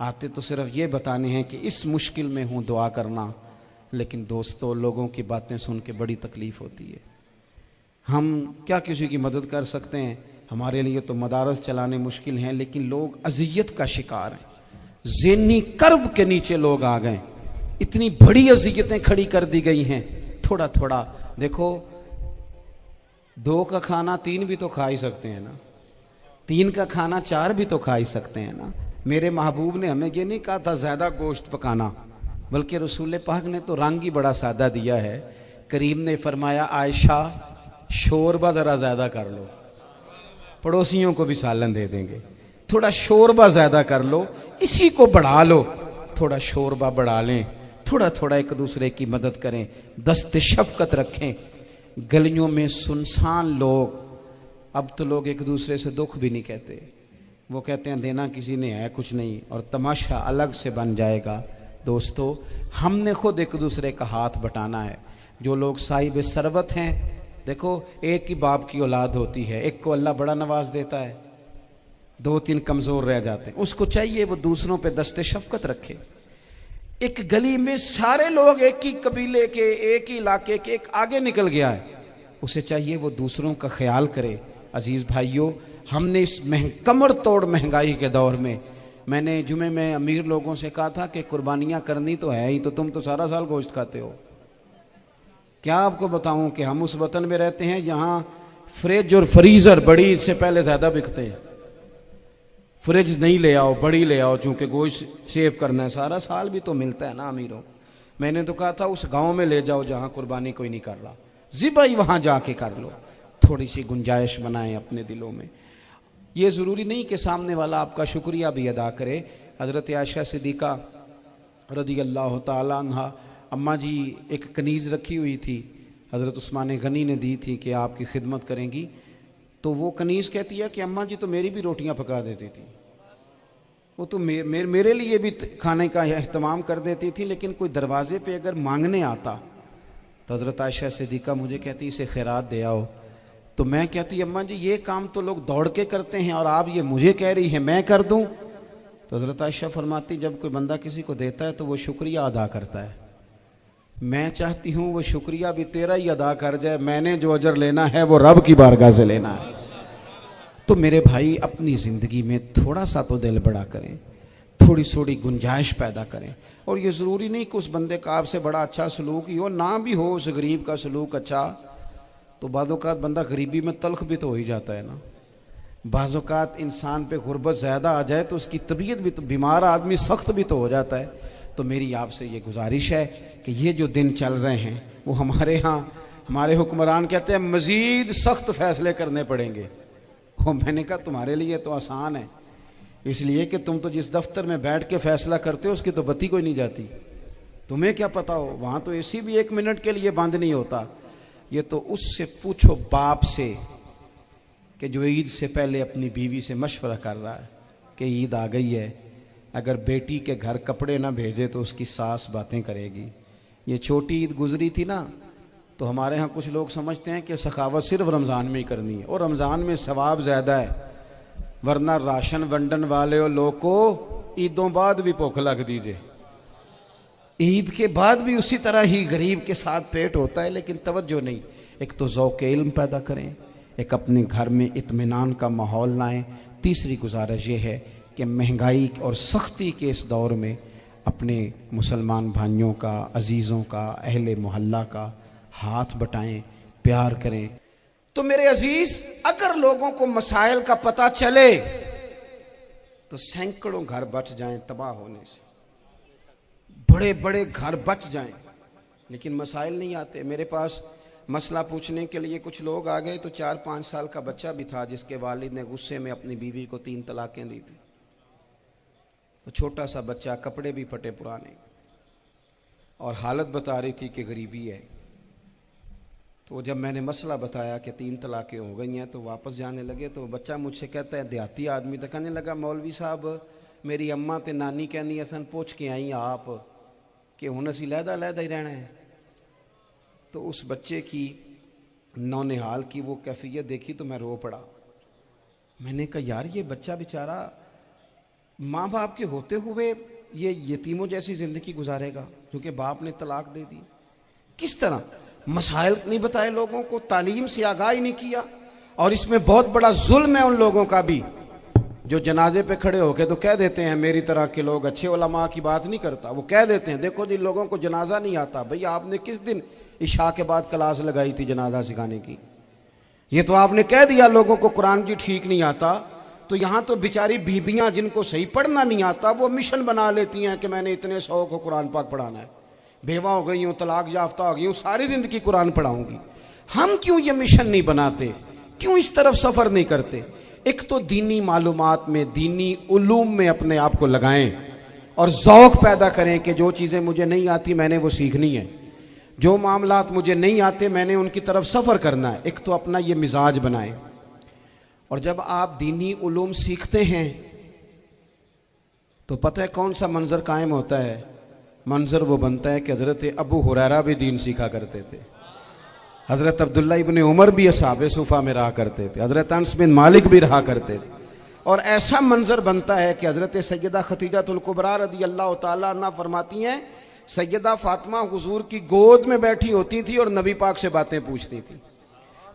आते तो सिर्फ ये बताने हैं कि इस मुश्किल में हूँ, दुआ करना। लेकिन दोस्तों, लोगों की बातें सुन के बड़ी तकलीफ़ होती है। हम क्या किसी की मदद कर सकते हैं? हमारे लिए तो मदारस चलाने मुश्किल हैं, लेकिन लोग अजियत का शिकार हैं। ज़हनी कर्ब के नीचे लोग आ गए, इतनी बड़ी अजियतें खड़ी कर दी गई हैं। थोड़ा थोड़ा देखो, 2 का खाना 3 भी तो खा ही सकते हैं ना, 3 का खाना 4 भी तो खा ही सकते हैं ना। मेरे महबूब ने हमें ये नहीं कहा था ज़्यादा गोश्त पकाना, बल्कि रसूल पाक ने तो रंग ही बड़ा सादा दिया है। करीम ने फरमाया, आयशा शोरबा ज़रा ज़्यादा कर लो, पड़ोसियों को भी सालन दे देंगे, थोड़ा शोरबा ज़्यादा कर लो, इसी को बढ़ा लो, थोड़ा शोरबा बढ़ा लें, थोड़ा थोड़ा एक दूसरे की मदद करें, दस्त शफकत रखें। गलियों में सुनसान लोग, अब तो लोग एक दूसरे से दुख भी नहीं कहते, वो कहते हैं देना किसी ने है कुछ नहीं, और तमाशा अलग से बन जाएगा। दोस्तों, हमने खुद एक दूसरे का हाथ बटाना है। जो लोग साहिब सरवत हैं, देखो एक ही बाप की औलाद होती है, एक को अल्लाह बड़ा नवाज देता है, 2-3 कमज़ोर रह जाते हैं, उसको चाहिए वो दूसरों पे दस्ते शफकत रखे। एक गली में सारे लोग एक ही कबीले के, एक ही इलाके के, एक आगे निकल गया है, उसे चाहिए वो दूसरों का ख्याल करे। अजीज़ भाइयों, हमने इस कमर तोड़ महंगाई के दौर में, मैंने जुमे में अमीर लोगों से कहा था कि कुर्बानियाँ करनी तो है ही, तो तुम तो सारा साल गोश्त खाते हो। क्या आपको बताऊं कि हम उस वतन में रहते हैं जहां फ्रिज और फ्रीज़र बड़ी से पहले ज़्यादा बिकते हैं। फ्रिज नहीं ले आओ, बड़ी ले आओ, चूँकि गोश्त सेव करना है, सारा साल भी तो मिलता है ना अमीरों। मैंने तो कहा था उस गांव में ले जाओ जहां कुर्बानी कोई नहीं कर रहा, ज़िबाई वहां जाके कर लो। थोड़ी सी गुंजाइश बनाएं अपने दिलों में। ये ज़रूरी नहीं कि सामने वाला आपका शुक्रिया भी अदा करे। हज़रत आयशा सिद्दीक़ा रज़ी अल्लाह ताला अन्हा, अम्मा जी एक कनीज़ रखी हुई थी, हज़रत उस्मान गनी ने दी थी कि आपकी खिदमत करेंगी। तो वो कनीज़ कहती है कि अम्मा जी तो मेरी भी रोटियां पका देती थी, वो तो मेरे लिए भी खाने का अहतमाम कर देती थी, लेकिन कोई दरवाजे पे अगर मांगने आता तो हज़रत आयशा सिद्दीक़ा मुझे कहती इसे खैरात दे आओ। तो मैं कहती अम्मा जी ये काम तो लोग दौड़ के करते हैं और आप ये मुझे कह रही है मैं कर दूं? तो हज़रत आयशा फरमाती जब कोई बंदा किसी को देता है तो वो शुक्रिया अदा करता है। मैं चाहती हूँ वो शुक्रिया भी तेरा ही अदा कर जाए, मैंने जो अजर लेना है वो रब की बारगाह से लेना है। तो मेरे भाई, अपनी ज़िंदगी में थोड़ा सा तो दिल बड़ा करें, थोड़ी थोड़ी गुंजाइश पैदा करें। और ये ज़रूरी नहीं कि उस बंदे का आपसे बड़ा अच्छा सलूक ही हो, ना भी हो उस गरीब का सलूक अच्छा, तो बाज़-औक़ात बंदा गरीबी में तल्ख भी तो हो ही जाता है ना। बाज़-औक़ात इंसान पे गुर्बत ज़्यादा आ जाए तो उसकी तबीयत भी तो, बीमार आदमी सख्त भी तो हो जाता है। तो मेरी आपसे ये गुजारिश है कि ये जो दिन चल रहे हैं वो हमारे यहाँ हमारे हुक्मरान कहते हैं मज़ीद सख्त फ़ैसले करने पड़ेंगे। वो मैंने कहा तुम्हारे लिए तो आसान है, इसलिए कि तुम तो जिस दफ्तर में बैठ के फ़ैसला करते हो उसकी तो बत्ती कोई नहीं जाती, तुम्हें क्या पता हो, वहाँ तो एसी भी 1 मिनट के लिए बंद नहीं होता। ये तो उससे पूछो बाप से कि जो ईद से पहले अपनी बीवी से मशवरा कर रहा है कि ईद आ गई है, अगर बेटी के घर कपड़े ना भेजे तो उसकी सास बातें करेगी। ये छोटी ईद गुजरी थी ना, तो हमारे यहाँ कुछ लोग समझते हैं कि सखावत सिर्फ रमज़ान में ही करनी है, और रमज़ान में सवाब ज़्यादा है, वरना राशन वंडन वाले लोग को ईदों बाद भी भूख लग दीजिए, ईद के बाद भी उसी तरह ही गरीब के साथ पेट होता है, लेकिन तवज्जो नहीं। एक तो ज़ौक़ इल्म पैदा करें, एक अपने घर में इत्मीनान का माहौल लाएं। तीसरी गुजारिश ये है कि महंगाई और सख्ती के इस दौर में अपने मुसलमान भाइयों का, अजीज़ों का, अहले मोहल्ला का हाथ बटाएं, प्यार करें। तो मेरे अजीज़, अगर लोगों को मसाइल का पता चले तो सैकड़ों घर बच जाएं तबाह होने से, बड़े बड़े घर बच जाएं, लेकिन मसाइल नहीं आते। मेरे पास مسئلہ پوچھنے کے لیے کچھ لوگ آ گئے تو 4-5 سال کا بچہ بھی تھا جس کے والد نے غصے میں اپنی بیوی کو 3 طلاقیں دی تھی. تو چھوٹا سا بچہ، کپڑے بھی پھٹے پرانے، اور حالت بتا رہی تھی کہ غریبی ہے. تو جب میں نے مسئلہ بتایا کہ 3 طلاقیں ہو گئی ہیں تو واپس جانے لگے. تو بچہ مجھ سے کہتا ہے، دیہاتی آدمی تو کہنے لگا، مولوی صاحب میری اماں تے نانی کہنی اسن پوچھ کے آئی آپ کہ ہن اسی لہدا لہدا ہی رہنا ہے. تو اس بچے کی نونہال کی وہ کیفیت دیکھی تو میں رو پڑا. میں نے کہا یار یہ بچہ بیچارہ ماں باپ کے ہوتے ہوئے یہ یتیموں جیسی زندگی گزارے گا کیونکہ باپ نے طلاق دے دی. کس طرح مسائل نہیں بتائے لوگوں کو، تعلیم سے آگاہی نہیں کیا. اور اس میں بہت بڑا ظلم ہے ان لوگوں کا بھی جو جنازے پہ کھڑے ہو کے تو کہہ دیتے ہیں، میری طرح کے لوگ اچھے علماء کی بات نہیں کرتا، وہ کہہ دیتے ہیں دیکھو جن لوگوں کو جنازہ نہیں آتا. بھئی آپ نے کس دن عشاء کے بعد کلاس لگائی تھی جنازہ سکھانے کی؟ یہ تو آپ نے کہہ دیا لوگوں کو قرآن جی ٹھیک نہیں آتا. تو یہاں تو بیچاری بیویاں جن کو صحیح پڑھنا نہیں آتا وہ مشن بنا لیتی ہیں کہ میں نے اتنے 100 کو قرآن پاک پڑھانا ہے. بیوہ ہو گئی ہوں، طلاق یافتہ ہو گئی ہوں، ساری زندگی قرآن پڑھاؤں گی. ہم کیوں یہ مشن نہیں بناتے؟ کیوں اس طرف سفر نہیں کرتے؟ ایک تو دینی معلومات میں، دینی علوم میں اپنے آپ کو لگائیں اور ذوق پیدا کریں کہ جو چیزیں مجھے نہیں آتی میں نے وہ سیکھنی ہے، جو معاملات مجھے نہیں آتے میں نے ان کی طرف سفر کرنا ہے. ایک تو اپنا یہ مزاج بنائیں. اور جب آپ دینی علوم سیکھتے ہیں تو پتہ ہے کون سا منظر قائم ہوتا ہے؟ منظر وہ بنتا ہے کہ حضرت ابو ہریرہ بھی دین سیکھا کرتے تھے، حضرت عبداللہ ابن عمر بھی اصحاب صفہ میں رہا کرتے تھے، حضرت انس بن مالک بھی رہا کرتے تھے. اور ایسا منظر بنتا ہے کہ حضرت سیدہ خدیجہ الکبریٰ رضی اللہ تعالیٰ عنہ فرماتی ہیں سیدہ فاطمہ حضور کی گود میں بیٹھی ہوتی تھی اور نبی پاک سے باتیں پوچھتی تھی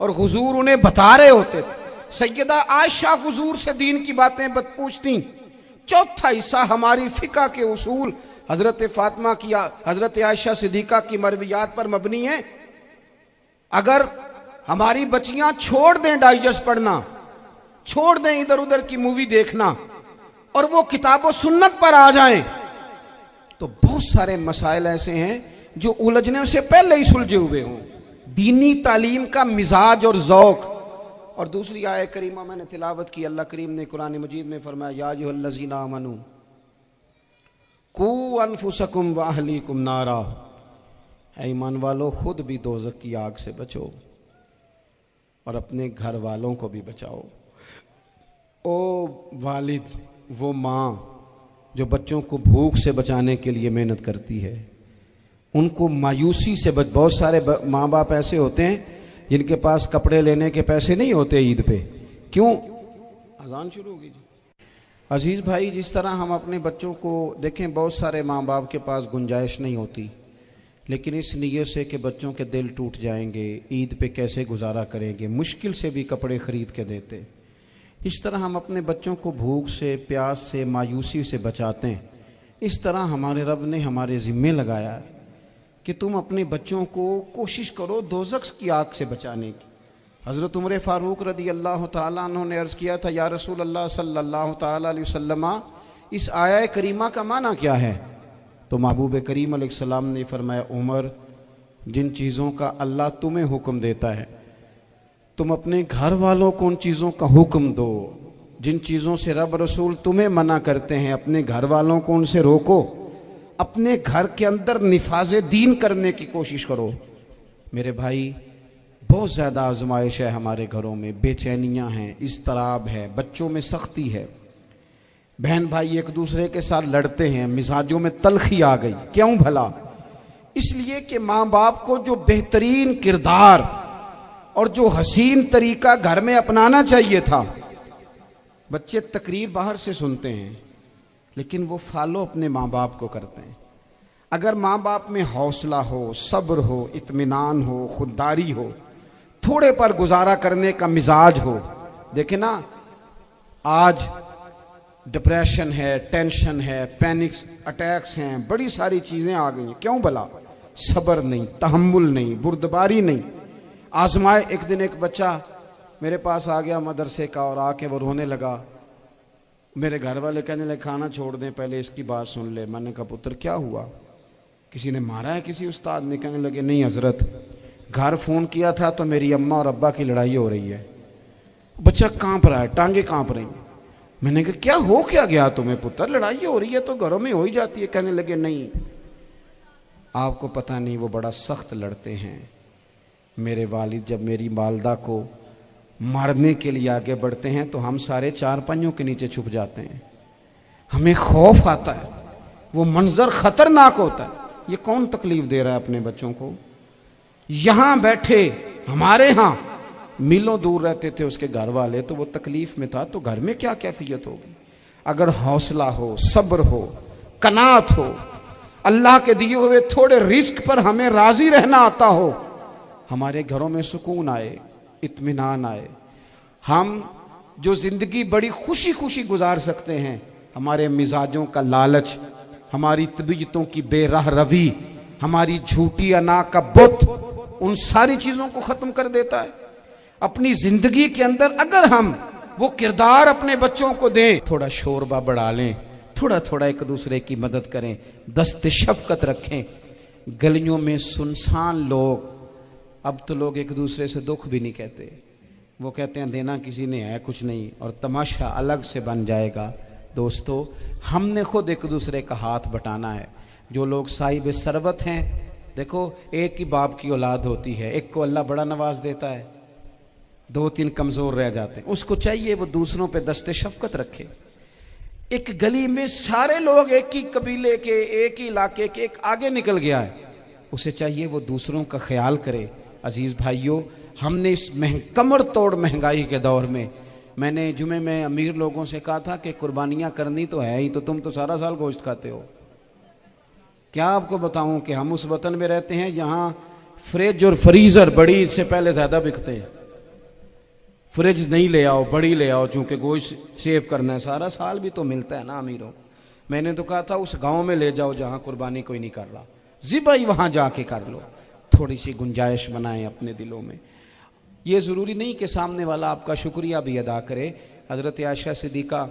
اور حضور انہیں بتا رہے ہوتے تھے. سیدہ عائشہ حضور سے دین کی باتیں پوچھتی. چوتھا حصہ ہماری فقہ کے اصول حضرت فاطمہ کی، حضرت عائشہ صدیقہ کی مرویات پر مبنی ہیں. اگر ہماری بچیاں چھوڑ دیں ڈائجسٹ پڑھنا، چھوڑ دیں ادھر ادھر کی مووی دیکھنا اور وہ کتاب و سنت پر آ جائیں تو بہت سارے مسائل ایسے ہیں جو الجھنے سے پہلے ہی سلجھے ہوئے ہوں. دینی تعلیم کا مزاج اور ذوق. اور دوسری آیت کریمہ میں نے تلاوت کی، اللہ کریم نے قرآن مجید میں فرمایا یا ایھا الذین آمنوا قوا انفسکم واہلیکم نارا، اے ایمان والو خود بھی دوزخ کی آگ سے بچو اور اپنے گھر والوں کو بھی بچاؤ. او والد، وہ ماں جو بچوں کو بھوک سے بچانے کے لیے محنت کرتی ہے، ان کو مایوسی سے بہت سارے ماں باپ ایسے ہوتے ہیں جن کے پاس کپڑے لینے کے پیسے نہیں ہوتے عید پہ. کیوں؟ اذان شروع ہوگی جی. عزیز بھائی، جس طرح ہم اپنے بچوں کو دیکھیں، بہت سارے ماں باپ کے پاس گنجائش نہیں ہوتی، لیکن اس نیت سے کہ بچوں کے دل ٹوٹ جائیں گے، عید پہ کیسے گزارا کریں گے، مشکل سے بھی کپڑے خرید کے دیتے. اس طرح ہم اپنے بچوں کو بھوک سے، پیاس سے، مایوسی سے بچاتے ہیں. اس طرح ہمارے رب نے ہمارے ذمے لگایا کہ تم اپنے بچوں کو کوشش کرو دوزخ کی آگ سے بچانے کی. حضرت عمر فاروق رضی اللہ تعالیٰ عنہ نے عرض کیا تھا یا رسول اللہ صلی اللہ تعالیٰ علیہ وسلم، اس آیہ کریمہ کا معنی کیا ہے؟ تو محبوب کریم علیہ السلام نے فرمایا عمر، جن چیزوں کا اللہ تمہیں حکم دیتا ہے تم اپنے گھر والوں کو ان چیزوں کا حکم دو، جن چیزوں سے رب رسول تمہیں منع کرتے ہیں اپنے گھر والوں کو ان سے روکو، اپنے گھر کے اندر نفاذ دین کرنے کی کوشش کرو. میرے بھائی، بہت زیادہ آزمائش ہے ہمارے گھروں میں، بے چینیاں ہیں، اضطراب ہے، بچوں میں سختی ہے، بہن بھائی ایک دوسرے کے ساتھ لڑتے ہیں، مزاجوں میں تلخی آ گئی. کیوں بھلا؟ اس لیے کہ ماں باپ کو جو بہترین کردار اور جو حسین طریقہ گھر میں اپنانا چاہیے تھا، بچے تقریر باہر سے سنتے ہیں لیکن وہ فالو اپنے ماں باپ کو کرتے ہیں. اگر ماں باپ میں حوصلہ ہو، صبر ہو، اطمینان ہو، خودداری ہو، تھوڑے پر گزارا کرنے کا مزاج ہو. دیکھیں نا، آج ڈپریشن ہے، ٹینشن ہے، پینکس اٹیکس ہیں، بڑی ساری چیزیں آ گئی ہیں. کیوں بھلا؟ صبر نہیں، تحمل نہیں، بردباری نہیں. آزمائے. ایک دن ایک بچہ میرے پاس آ گیا مدرسے کا اور آ کے وہ رونے لگا. میرے گھر والے کہنے لگے کھانا چھوڑ دیں، پہلے اس کی بات سن لے. میں نے کہا پتر کیا ہوا؟ کسی نے مارا ہے؟ کسی استاد نے؟ کہنے لگے نہیں حضرت، घर फ़ोन किया था तो मेरी अम्मा और अब्बा की लड़ाई हो रही है। बच्चा कांप रहा है, टांगे कांप रही हैं। मैंने कहा क्या हो क्या गया तुम्हें पुत्र, लड़ाई हो रही है तो घरों में हो ही जाती है। कहने लगे नहीं, आपको पता नहीं वो बड़ा सख्त लड़ते हैं। मेरे वालिद जब मेरी वालदा को मारने के लिए आगे बढ़ते हैं तो हम सारे चारपाइयों के नीचे छुप जाते हैं, हमें खौफ आता है, वो मंजर खतरनाक होता है। ये कौन तकलीफ दे रहा है अपने बच्चों को? यहां बैठे हमारे यहां मीलों दूर रहते थे उसके घर वाले, तो वो तकलीफ में था, तो घर में क्या कैफियत होगी? अगर हौसला हो, सब्र हो, कनात हो, अल्लाह के दिए हुए थोड़े रिस्क पर हमें राजी रहना आता हो, हमारे घरों में सुकून आए, इत्मीनान आए, हम जो जिंदगी बड़ी खुशी खुशी गुजार सकते हैं, हमारे मिजाजों का लालच, हमारी तबीयतों की बेराह रवी, हमारी झूठी अना का बुत, उन सारी चीजों को खत्म कर देता है। अपनी जिंदगी के अंदर अगर हम वो किरदार अपने बच्चों को दें, थोड़ा शोरबा बढ़ा लें, थोड़ा थोड़ा एक दूसरे की मदद करें, दस्त शफकत रखें। गलियों में सुनसान लोग, अब तो लोग एक दूसरे से दुख भी नहीं कहते, वो कहते हैं देना किसी ने है कुछ नहीं, और तमाशा अलग से बन जाएगा। दोस्तों, हमने खुद एक दूसरे का हाथ बटाना है। जो लोग साहिब सरबत हैं, देखो एक ही बाप की औलाद होती है, एक को अल्लाह बड़ा नवाज देता है, दो तीन कमजोर रह जाते हैं, उसको चाहिए वो दूसरों पे दस्ते शफकत रखे। एक गली में सारे लोग एक ही कबीले के, एक ही इलाके के, एक आगे निकल गया है, उसे चाहिए वो दूसरों का ख्याल करे। अजीज भाइयों, हमने इस कमर तोड़ महंगाई के दौर में, मैंने जुमे में अमीर लोगों से कहा था कि कुर्बानियां करनी तो है ही, तो तुम तो सारा साल गोश्त खाते हो। क्या आपको बताऊं कि हम उस वतन में रहते हैं जहां फ्रिज और फ्रीजर बड़ी इससे पहले ज्यादा बिकते हैं। फ्रिज नहीं ले आओ, बड़ी ले आओ, चूंकि गोश्त सेव करना है, सारा साल भी तो मिलता है ना अमीरों। मैंने तो कहा था उस गांव में ले जाओ जहां कुर्बानी कोई नहीं कर रहा, ज़िबाई वहां जाके कर लो, थोड़ी सी गुंजाइश बनाएं अपने दिलों में। ये ज़रूरी नहीं कि सामने वाला आपका शुक्रिया भी अदा करे। हज़रत आयशा सिद्दीक़ा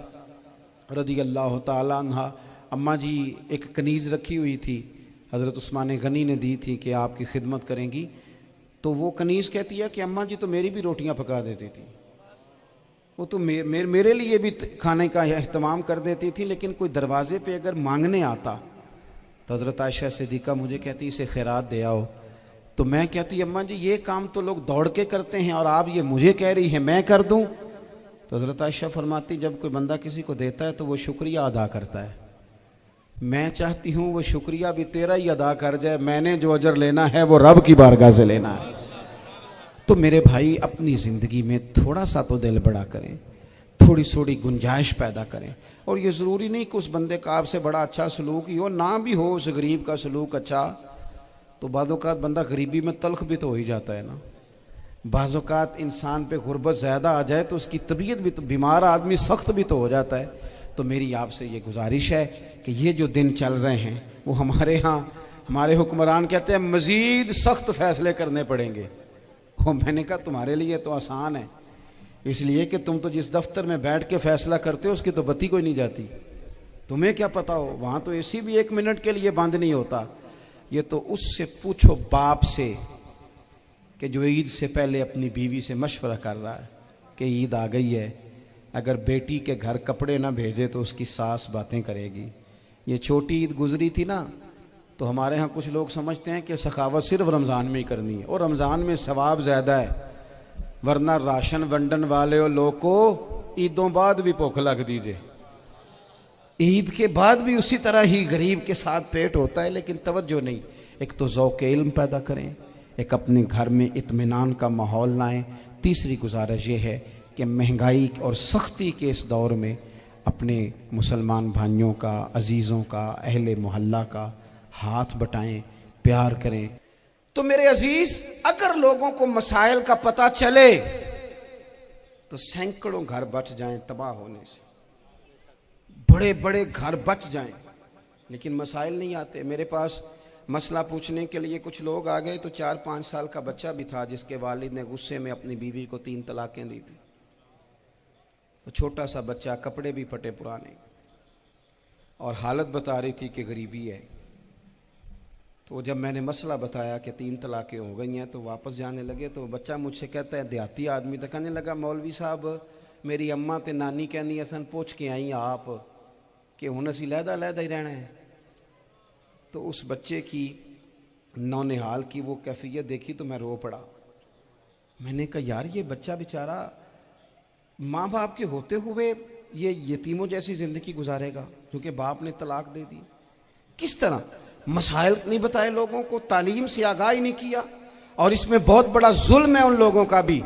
रज़ी अल्लाह ताला अन्हा, अम्मा जी एक कनीज़ रखी हुई थी, हज़रत उस्मान गनी ने दी थी कि आपकी खिदमत करेंगी, तो वो कनीज़ कहती है कि अम्मा जी तो मेरी भी रोटियां पका देती थी, वो तो मेरे लिए भी खाने का एहतमाम कर देती थी, लेकिन कोई दरवाजे पे अगर मांगने आता तो हज़रत आयशा सिद्दीक़ा मुझे कहती इसे खैरात दे आओ, तो मैं कहती अम्मा जी ये काम तो लोग दौड़ के करते हैं और आप ये मुझे कह रही हैं मैं कर दूं? तो हज़रत आयशा फरमाती जब कोई बंदा किसी को देता है तो वो शुक्रिया अदा करता है। मैं चाहती हूँ वो शुक्रिया भी तेरा ही अदा कर जाए, मैंने जो अजर लेना है वो रब की बारगाह से लेना है। तो मेरे भाई अपनी ज़िंदगी में थोड़ा सा तो दिल बड़ा करें, थोड़ी थोड़ी गुंजाइश पैदा करें। और ये ज़रूरी नहीं कि उस बंदे का आपसे बड़ा अच्छा सलूक ही हो, ना भी हो उस गरीब का सलूक अच्छा, तो बाज़-औक़ात बंदा गरीबी में तल्ख भी तो हो ही जाता है ना। बाज़-औक़ात इंसान पे गुर्बत ज़्यादा आ जाए तो उसकी तबीयत भी तो, बीमार आदमी सख्त भी तो हो जाता है। तो मेरी आपसे ये गुजारिश है कि ये जो दिन चल रहे हैं वो हमारे यहाँ हमारे हुक्मरान कहते हैं मज़ीद सख्त फ़ैसले करने पड़ेंगे। वो मैंने कहा तुम्हारे लिए तो आसान है, इसलिए कि तुम तो जिस दफ्तर में बैठ के फ़ैसला करते हो उसकी तो बत्ती कोई नहीं जाती, तुम्हें क्या पता हो, वहाँ तो एसी भी 1 मिनट के लिए बंद नहीं होता। ये तो उससे पूछो बाप से कि जो ईद से पहले अपनी बीवी से मशवरा कर रहा है कि ईद आ गई है, अगर बेटी के घर कपड़े ना भेजे तो उसकी सास बातें करेगी। ये छोटी ईद गुजरी थी ना, तो हमारे यहाँ कुछ लोग समझते हैं कि सखावत सिर्फ रमज़ान में ही करनी है, और रमज़ान में सवाब ज़्यादा है, वरना राशन वंडन वाले और लोग को ईदों बाद भी भूख लग दीजिए, ईद के बाद भी उसी तरह ही गरीब के साथ पेट होता है, लेकिन तवज्जो नहीं। एक तो ज़ौक़ इल्म पैदा करें, एक अपने घर में इत्मीनान का माहौल लाएं। तीसरी गुजारिश ये है कि महंगाई और सख्ती के इस दौर में अपने मुसलमान भाइयों का, अजीज़ों का, अहले मोहल्ला का हाथ बटाएं, प्यार करें। तो मेरे अजीज़, अगर लोगों को मसाइल का पता चले तो सैकड़ों घर बच जाएं तबाह होने से, बड़े बड़े घर बच जाएं, लेकिन मसाइल नहीं आते। मेरे पास मसला पूछने के लिए कुछ लोग आ गए तो 4-5 साल का बच्चा भी था जिसके वालिद ने गुस्से में अपनी बीवी को 3 तलाकें दी थी। तो छोटा सा बच्चा, कपड़े भी फटे पुराने, और हालत बता रही थी कि गरीबी है। تو جب میں نے مسئلہ بتایا کہ 3 طلاقیں ہو گئی ہیں تو واپس جانے لگے، تو بچہ مجھ سے کہتا ہے دیہاتی آدمی، تو کہنے لگا مولوی صاحب میری اماں تے نانی کہنی اسن پوچھ کے آئی آپ کہ ہن اسی لہدا لہدا ہی رہنا ہے۔ تو اس بچے کی نونہال کی وہ کیفیت دیکھی تو میں رو پڑا۔ میں نے کہا یار یہ بچہ بیچارہ ماں باپ کے ہوتے ہوئے یہ یتیموں جیسی زندگی گزارے گا کیونکہ باپ نے طلاق دے دی؟ کس طرح مسائل نہیں بتائے لوگوں کو، تعلیم سے آگاہی نہیں کیا۔ اور اس میں بہت بڑا ظلم ہے ان لوگوں کا بھی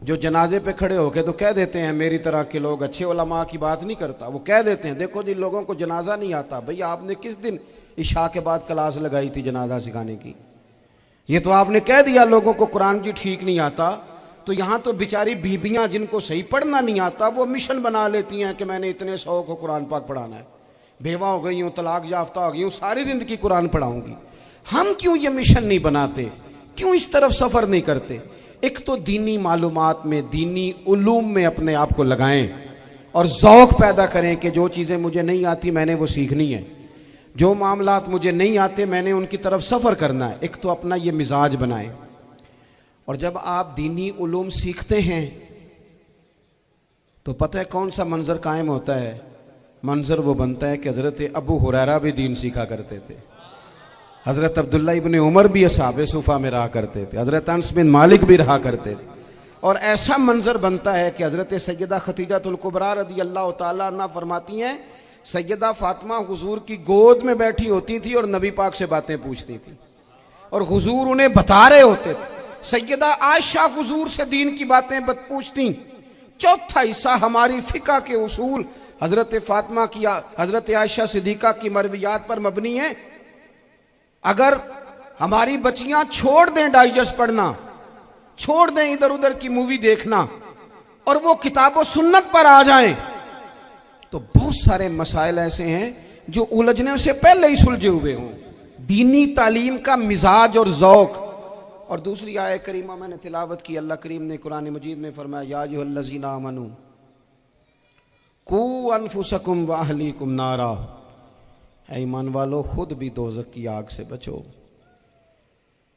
جو جنازے پہ کھڑے ہو کے تو کہہ دیتے ہیں، میری طرح کے لوگ اچھے علماء کی بات نہیں کرتا، وہ کہہ دیتے ہیں دیکھو جن لوگوں کو جنازہ نہیں آتا، بھئی آپ نے کس دن عشاء کے بعد کلاس لگائی تھی جنازہ سکھانے کی؟ یہ تو آپ نے کہہ دیا لوگوں کو قرآن کی ٹھیک نہیں آتا، تو یہاں تو بیچاری بیویاں جن کو صحیح پڑھنا نہیں آتا وہ مشن بنا لیتی ہیں کہ میں نے اتنے 100 کو قرآن پاک پڑھانا ہے، بیوہ ہو گئی ہوں، طلاق یافتہ ہو گئی ہوں، ساری زندگی قرآن پڑھاؤں گی۔ ہم کیوں یہ مشن نہیں بناتے؟ کیوں اس طرف سفر نہیں کرتے؟ ایک تو دینی معلومات میں، دینی علوم میں اپنے آپ کو لگائیں اور ذوق پیدا کریں کہ جو چیزیں مجھے نہیں آتی میں نے وہ سیکھنی ہے، جو معاملات مجھے نہیں آتے میں نے ان کی طرف سفر کرنا ہے۔ ایک تو اپنا یہ مزاج بنائیں، اور جب آپ دینی علوم سیکھتے ہیں تو پتہ ہے کون سا منظر قائم ہوتا ہے؟ منظر وہ بنتا ہے کہ حضرت ابو ہریرہ بھی دین سیکھا کرتے تھے، حضرت عبداللہ ابن عمر بھی اصحاب صفہ میں رہا کرتے تھے، حضرت انس بن مالک بھی رہا کرتے تھے، اور ایسا منظر بنتا ہے کہ حضرت سیدہ خدیجہ الکبریٰ رضی اللہ تعالیٰ عنہ فرماتی ہیں سیدہ فاطمہ حضور کی گود میں بیٹھی ہوتی تھی اور نبی پاک سے باتیں پوچھتی تھی اور حضور انہیں بتا رہے ہوتے تھے۔ سیدہ عائشہ حضور سے دین کی باتیں پوچھتی۔ چوتھا حصہ ہماری فقہ کے اصول حضرت فاطمہ کی، حضرت عائشہ صدیقہ کی مرویات پر مبنی ہیں۔ اگر ہماری بچیاں چھوڑ دیں ڈائجسٹ پڑھنا، چھوڑ دیں ادھر ادھر کی مووی دیکھنا اور وہ کتاب و سنت پر آ جائیں تو بہت سارے مسائل ایسے ہیں جو الجھنے سے پہلے ہی سلجھے ہوئے ہوں۔ دینی تعلیم کا مزاج اور ذوق۔ اور دوسری آیہ کریمہ میں نے تلاوت کی، اللہ کریم نے قرآن مجید میں فرمایا یا ایھا الذین آمنوا قوا انفسکم واہلیکم نارا، اے ایمان والو خود بھی دوزخ کی آگ سے بچو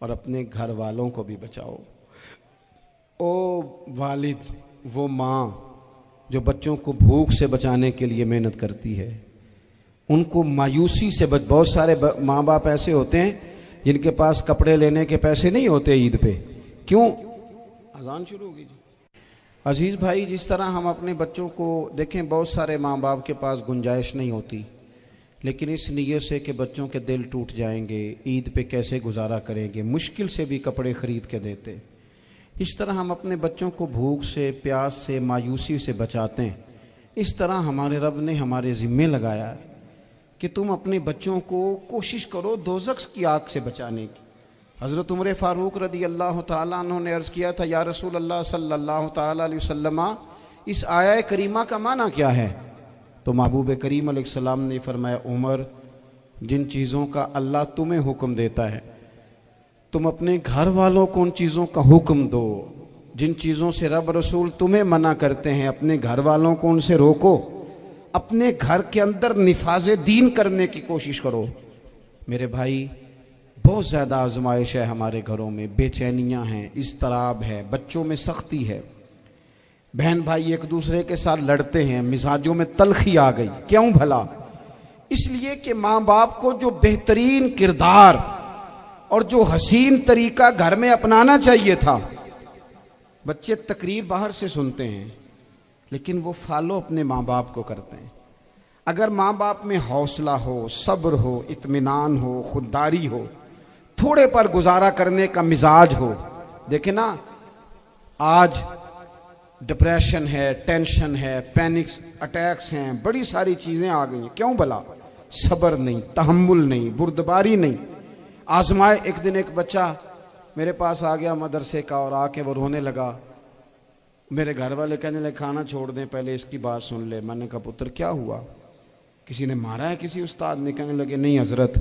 اور اپنے گھر والوں کو بھی بچاؤ۔ او والد، وہ ماں جو بچوں کو بھوک سے بچانے کے لیے محنت کرتی ہے، ان کو مایوسی سے بہت سارے ماں باپ ایسے ہوتے ہیں جن کے پاس کپڑے لینے کے پیسے نہیں ہوتے عید پہ۔ کیوں؟ اذان شروع ہوگی جی۔ عزیز بھائی، جس طرح ہم اپنے بچوں کو دیکھیں، بہت سارے ماں باپ کے پاس گنجائش نہیں ہوتی، لیکن اس نیت سے کہ بچوں کے دل ٹوٹ جائیں گے، عید پہ کیسے گزارا کریں گے، مشکل سے بھی کپڑے خرید کے دیتے۔ اس طرح ہم اپنے بچوں کو بھوک سے، پیاس سے، مایوسی سے بچاتے ہیں۔ اس طرح ہمارے رب نے ہمارے ذمے لگایا ہے کہ تم اپنے بچوں کو کوشش کرو دوزخ کی آگ سے بچانے کی۔ حضرت عمر فاروق رضی اللہ تعالیٰ عنہ نے عرض کیا تھا یا رسول اللہ صلی اللہ تعالیٰ علیہ وسلم، اس آیہ کریمہ کا معنی کیا ہے؟ تو محبوب کریم علیہ السلام نے فرمایا عمر، جن چیزوں کا اللہ تمہیں حکم دیتا ہے تم اپنے گھر والوں کو ان چیزوں کا حکم دو، جن چیزوں سے رب رسول تمہیں منع کرتے ہیں اپنے گھر والوں کو ان سے روکو، اپنے گھر کے اندر نفاذ دین کرنے کی کوشش کرو۔ میرے بھائی، بہت زیادہ آزمائش ہے ہمارے گھروں میں، بے چینیاں ہیں، اضطراب ہے، بچوں میں سختی ہے، بہن بھائی ایک دوسرے کے ساتھ لڑتے ہیں، مزاجوں میں تلخی آ گئی۔ کیوں بھلا؟ اس لیے کہ ماں باپ کو جو بہترین کردار اور جو حسین طریقہ گھر میں اپنانا چاہیے تھا، بچے تقریر باہر سے سنتے ہیں لیکن وہ فالو اپنے ماں باپ کو کرتے ہیں۔ اگر ماں باپ میں حوصلہ ہو، صبر ہو، اطمینان ہو، خودداری ہو، تھوڑے پر گزارا کرنے کا مزاج ہو۔ دیکھیں نا، آج ڈپریشن ہے، ٹینشن ہے، پینکس اٹیکس ہیں، بڑی ساری چیزیں آ گئی ہیں۔ کیوں بھلا؟ صبر نہیں، تحمل نہیں، بردباری نہیں۔ آزمائے۔ ایک دن ایک بچہ میرے پاس آ گیا مدرسے کا اور آ کے وہ رونے لگا۔ میرے گھر والے کہنے لگے کھانا چھوڑ دیں، پہلے اس کی بات سن لے۔ میں نے کہا پتر کیا ہوا؟ کسی نے مارا ہے کسی استاد نے؟ کہنے لگے نہیں حضرت،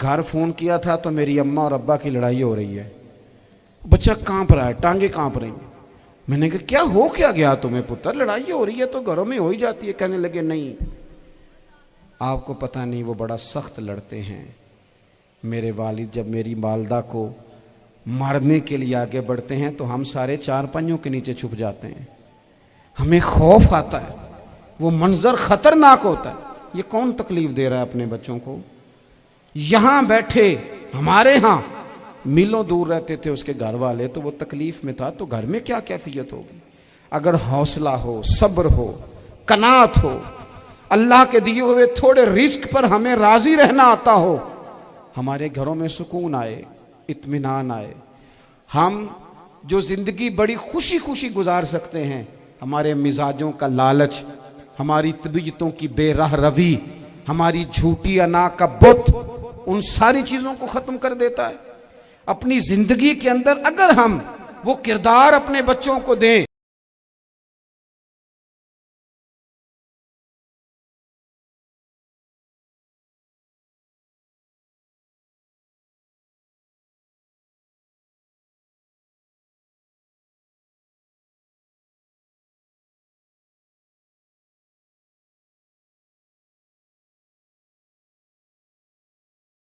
گھر فون کیا تھا تو میری اماں اور ابا کی لڑائی ہو رہی ہے۔ بچہ کانپ رہا ہے، ٹانگیں کانپ رہی ہیں۔ میں نے کہا کیا ہو کیا گیا تمہیں پتر؟ لڑائی ہو رہی ہے تو گھروں میں ہو ہی جاتی ہے۔ کہنے لگے نہیں، آپ کو پتہ نہیں، وہ بڑا سخت لڑتے ہیں، میرے والد جب میری والدہ کو مارنے کے لیے آگے بڑھتے ہیں تو ہم سارے چارپائیوں کے نیچے چھپ جاتے ہیں، ہمیں خوف آتا ہے، وہ منظر خطرناک ہوتا ہے۔ یہ کون تکلیف دے رہا ہے اپنے بچوں کو؟ یہاں بیٹھے ہمارے ہاں میلوں دور رہتے تھے اس کے گھر والے، تو وہ تکلیف میں تھا، تو گھر میں کیا کیفیت ہوگی؟ اگر حوصلہ ہو، صبر ہو، قناعت ہو، اللہ کے دیے ہوئے تھوڑے رزق پر ہمیں راضی رہنا آتا ہو، ہمارے گھروں میں سکون آئے، اطمینان آئے، ہم جو زندگی بڑی خوشی خوشی گزار سکتے ہیں، ہمارے مزاجوں کا لالچ، ہماری طبیعتوں کی بے راہ روی، ہماری جھوٹی انا کا بت، ان ساری چیزوں کو ختم کر دیتا ہے۔ اپنی زندگی کے اندر اگر ہم وہ کردار اپنے بچوں کو دیں